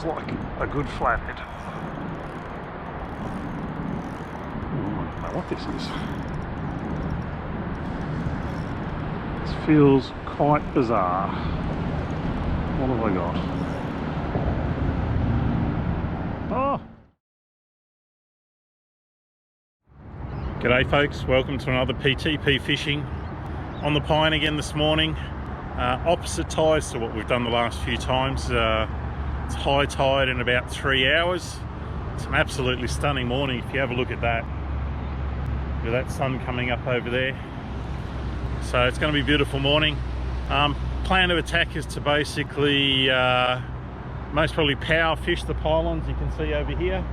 feels like a good flathead. I don't know what this is. This feels quite bizarre. What have I got? Oh! G'day folks, welcome to another PTP fishing on the Pine again this morning. Opposite tides to what we've done the last few times. It's high tide in about 3 hours. It's an absolutely stunning morning if you have a look at that. With that sun coming up over there. So it's going to be a beautiful morning. Plan of attack is to basically most probably power fish the pylons you can see over here.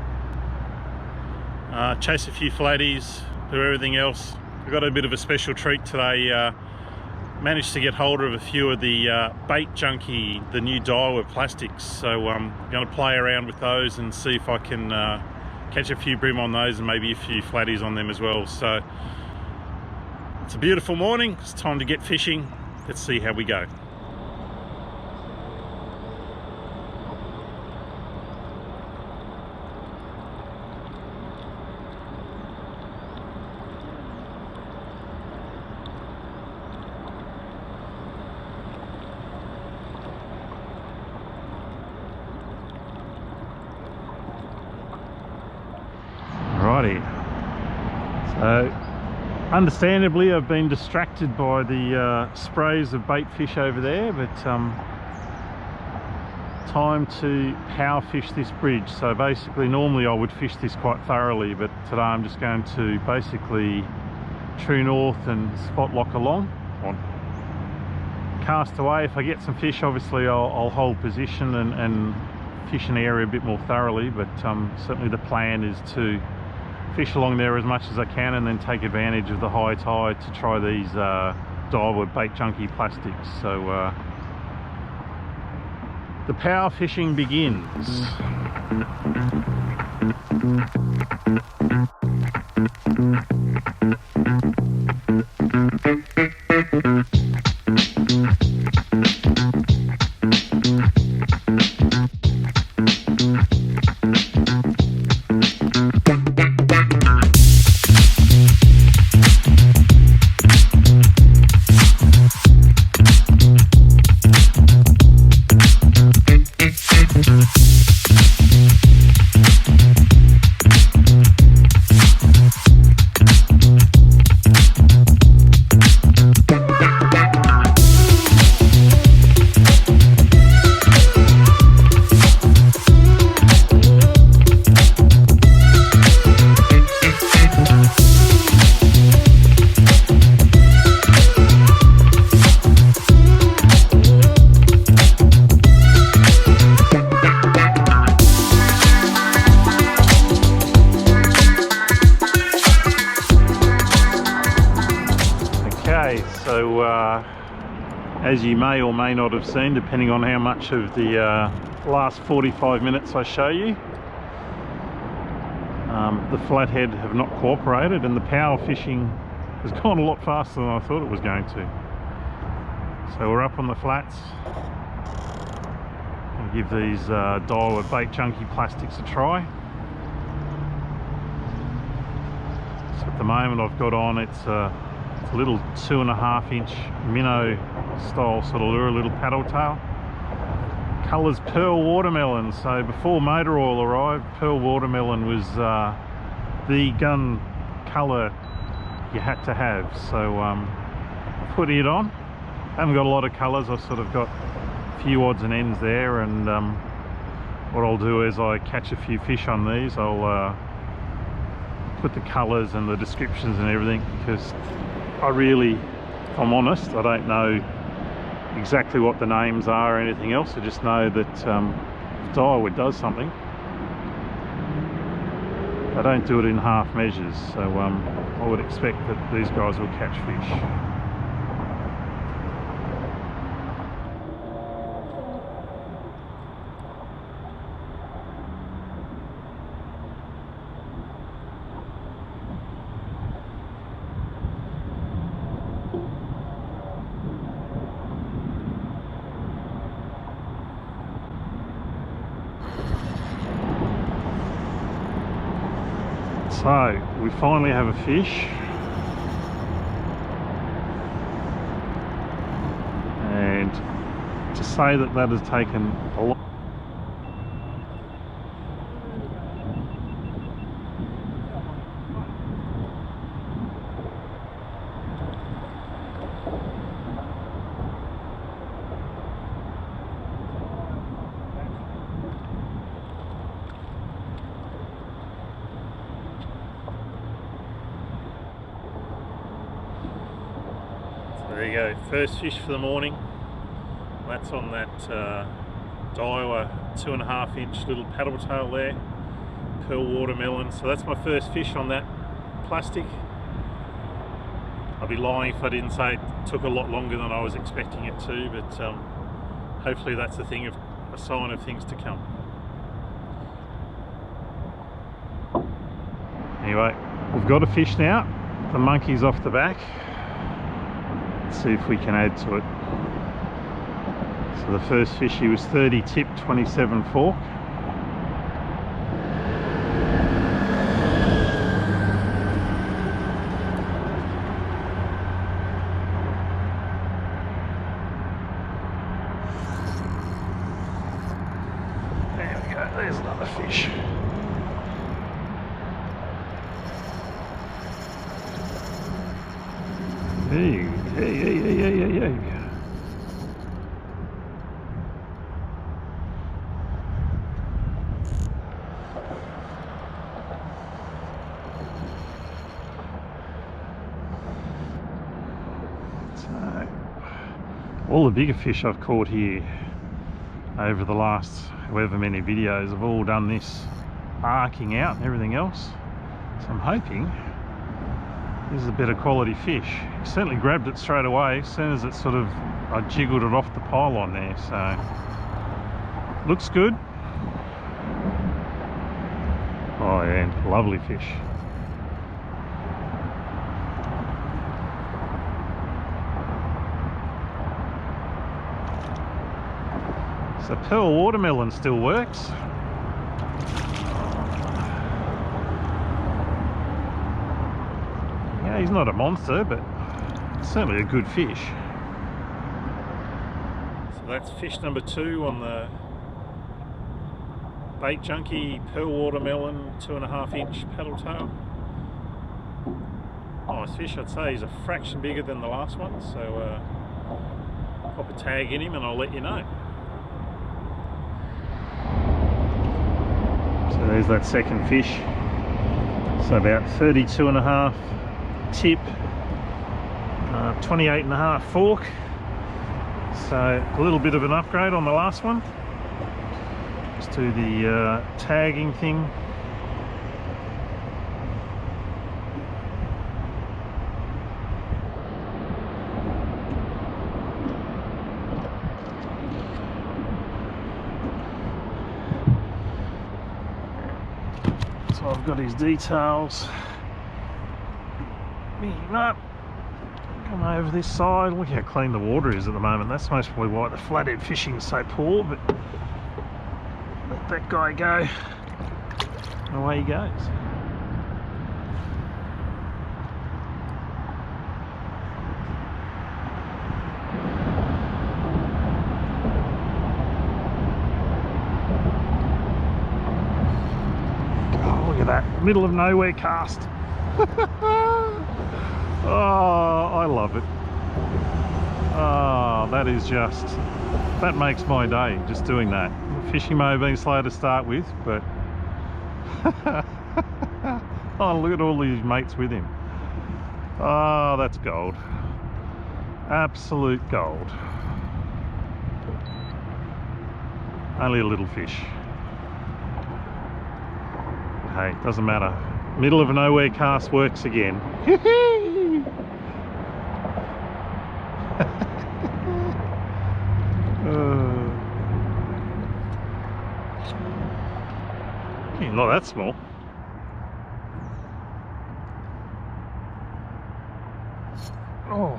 Chase a few flatties, do everything else. We've got a bit of a special treat today. Managed to get hold of a few of the Bait Junkie, the new Daiwa plastics. So I'm going to play around with those and see if I can catch a few brim on those and maybe a few flatties on them as well. So it's a beautiful morning. It's time to get fishing. Let's see how we go. So understandably I've been distracted by the sprays of bait fish over there, but time to power fish this bridge. So basically normally I would fish this quite thoroughly, but today I'm just going to basically true north and spot lock along, cast away. If I get some fish, obviously I'll hold position and fish an area a bit more thoroughly, but certainly the plan is to fish along there as much as I can and then take advantage of the high tide to try these Daiwa Bait Junkie plastics. So the power fishing begins. So as you may or may not have seen, depending on how much of the last 45 minutes I show you, the flathead have not cooperated and the power fishing has gone a lot faster than I thought it was going to. So we're up on the flats. I'll give these Daiwa Bait Junkie plastics a try. So at the moment I've got on, it's a little 2.5 inch minnow style sort of lure, a little paddle tail. Colours pearl watermelon. So before motor oil arrived, pearl watermelon was the gun colour you had to have. So put it on. Haven't got a lot of colours. I've sort of got a few odds and ends there, and what I'll do is I catch a few fish on these, I'll put the colours and the descriptions and everything, because I really, if I'm honest, I don't know exactly what the names are or anything else. I just know that if Daiwa does something, they don't do it in half measures. So I would expect that these guys will catch fish. So we finally have a fish, and to say that that has taken a lot. There you go, first fish for the morning. That's on that Daiwa 2.5 inch little paddle tail there, pearl watermelon. So that's my first fish on that plastic. I'd be lying if I didn't say it took a lot longer than I was expecting it to, but hopefully that's a sign of things to come. Anyway, we've got a fish now. The monkey's off the back. Let's see if we can add to it. So the first fish, he was 30 tip, 27 fork. There we go, there's another fish. Hey. So, all the bigger fish I've caught here over the last however many videos have all done this arcing out and everything else. So I'm hoping this is a better quality fish. Certainly grabbed it straight away as soon as I jiggled it off the pylon there, so looks good. Oh yeah, lovely fish. So pearl watermelon still works. Yeah, he's not a monster, but certainly a good fish. So that's fish number 2 on the Bait Junkie pearl watermelon 2.5 inch paddle tail. Nice fish, I'd say he's a fraction bigger than the last one, so pop a tag in him and I'll let you know. So there's that second fish. So about 32.5 tip, 28.5 fork. So a little bit of an upgrade on the last one. Just do the tagging thing. So I've got his details. Up, come over this side. Look how clean the water is at the moment. That's most probably why the flathead fishing is so poor, but let that guy go and away he goes. Oh, look at that, middle of nowhere cast. Oh, I love it. Oh, that is just, that makes my day, just doing that. Fishing may have been slow to start with, but oh, look at all these mates with him. Oh, that's gold. Absolute gold. Only a little fish. Hey, doesn't matter. Middle of nowhere cast works again. Not that small. Oh.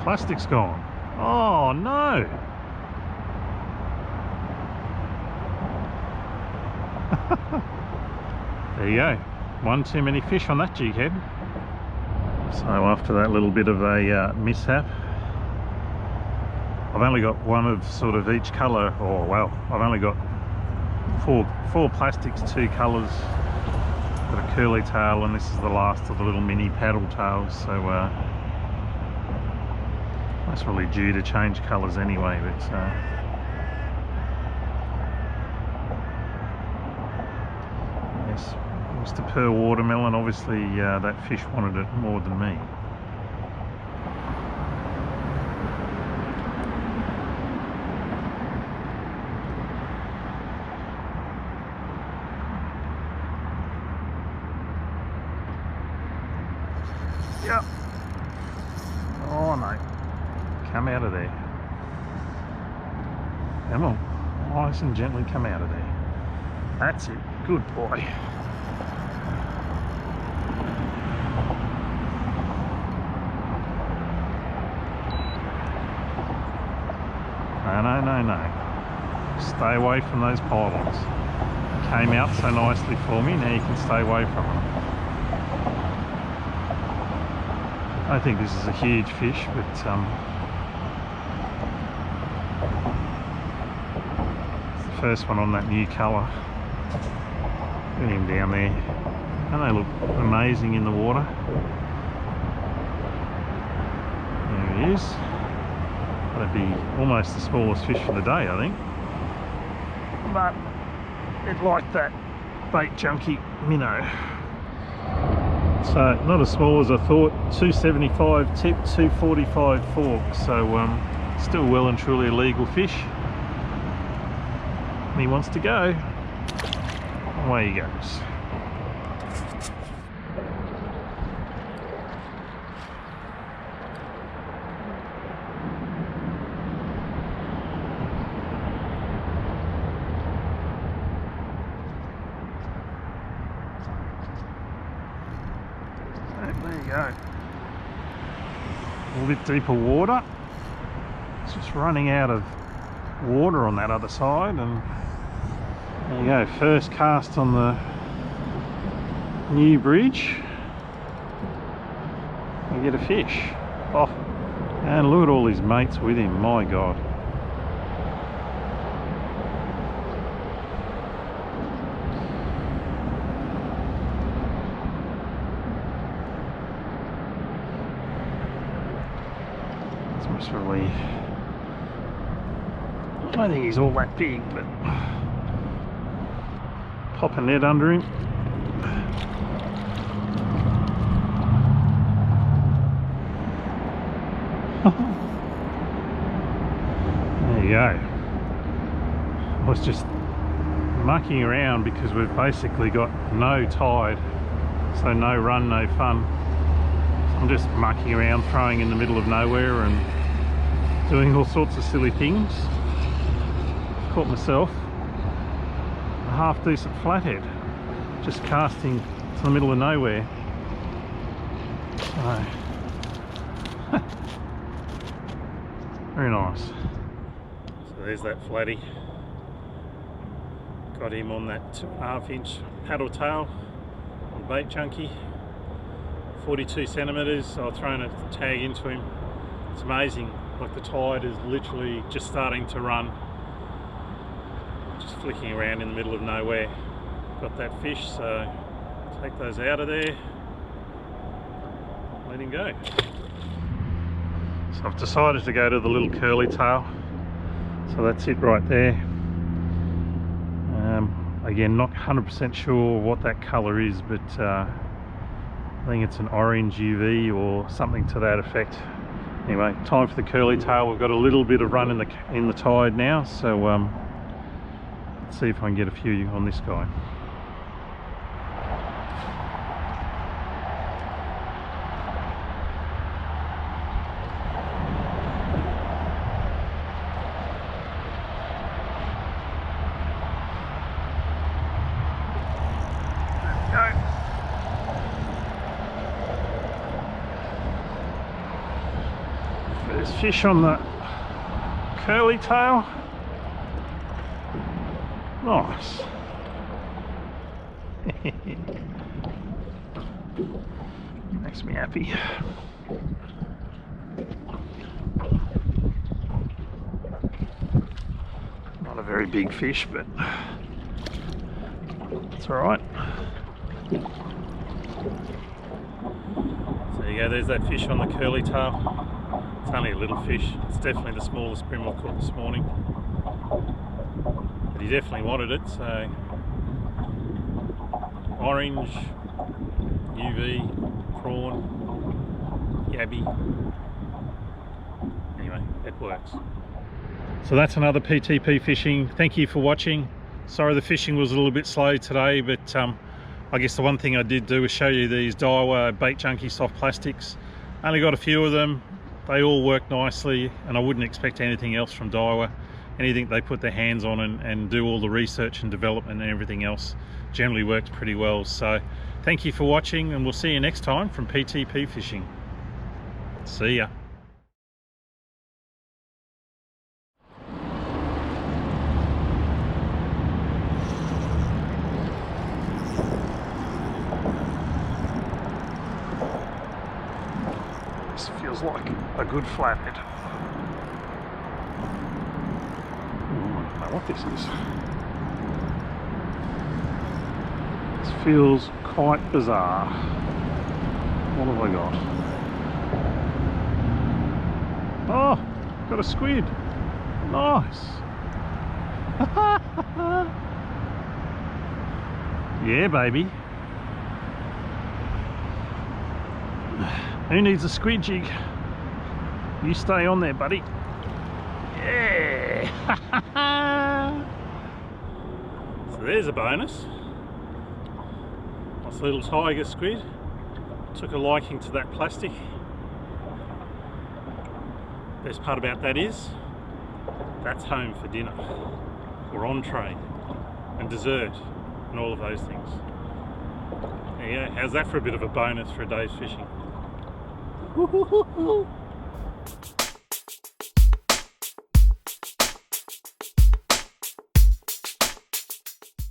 plastic's gone. Oh no! There you go. One too many fish on that jig head. So after that little bit of a mishap, I've only got one of sort of each colour, or well, I've only got four plastics, 2 colours. Got a curly tail, and this is the last of the little mini paddle tails, so that's really due to change colours anyway, but yes, Mr. Pearl Watermelon, obviously that fish wanted it more than me. Yep. Oh no. Come out of there. Come on. Nice and gently come out of there. That's it. Good boy. No. Stay away from those pylons. Came out so nicely for me, now you can stay away from them. I think this is a huge fish, but it's the first one on that new colour. Get him down there. And they look amazing in the water. There he is. That'd be almost the smallest fish for the day, I think. But it liked that Bait Junkie minnow. So not as small as I thought. 275 tip, 245 fork. So still well and truly a legal fish. And he wants to go. Away he goes. There you go. A little bit deeper water. It's just running out of water on that other side, and there you go. First cast on the new bridge. We get a fish. Oh, and look at all his mates with him. My God. Really, I don't think he's all that big, but pop a net under him. There you go. I was just mucking around because we've basically got no tide, so no run, no fun. So I'm just mucking around, throwing in the middle of nowhere and doing all sorts of silly things. Caught myself a half decent flathead, just casting to the middle of nowhere. So, very nice. So there's that flatty. Got him on that 2.5 inch paddle tail on Bait Junkie. 42 centimeters. I've thrown a tag into him. It's amazing. Like the tide is literally just starting to run. Just flicking around in the middle of nowhere. Got that fish, so take those out of there. Let him go. So I've decided to go to the little curly tail. So that's it right there. Again, not 100% sure what that colour is, but I think it's an orange UV or something to that effect. Anyway, time for the curly tail. We've got a little bit of run in the tide now, so let's see if I can get a few on this guy. There's fish on the curly tail. Nice. Makes me happy. Not a very big fish, but it's all right. So there you go, there's that fish on the curly tail. It's only a little fish. It's definitely the smallest bream I've caught this morning. But he definitely wanted it, so orange, UV, prawn, yabby. Anyway, it works. So that's another PTP fishing. Thank you for watching. Sorry the fishing was a little bit slow today, but I guess the one thing I did do was show you these Daiwa Bait Junkie soft plastics. Only got a few of them. They all work nicely, and I wouldn't expect anything else from Daiwa. Anything they put their hands on and do all the research and development and everything else generally works pretty well. So thank you for watching, and we'll see you next time from PTP Fishing. See ya. This feels like a good flathead. I don't know what this is. This feels quite bizarre. What have I got? Oh, got a squid. Nice. Yeah, baby. Who needs a squid jig? You stay on there, buddy. Yeah! So there's a bonus. Nice little tiger squid. Took a liking to that plastic. Best part about that is, that's home for dinner, or entree, and dessert, and all of those things. Yeah, how's that for a bit of a bonus for a day's fishing? Woo-hoo-hoo-hoo.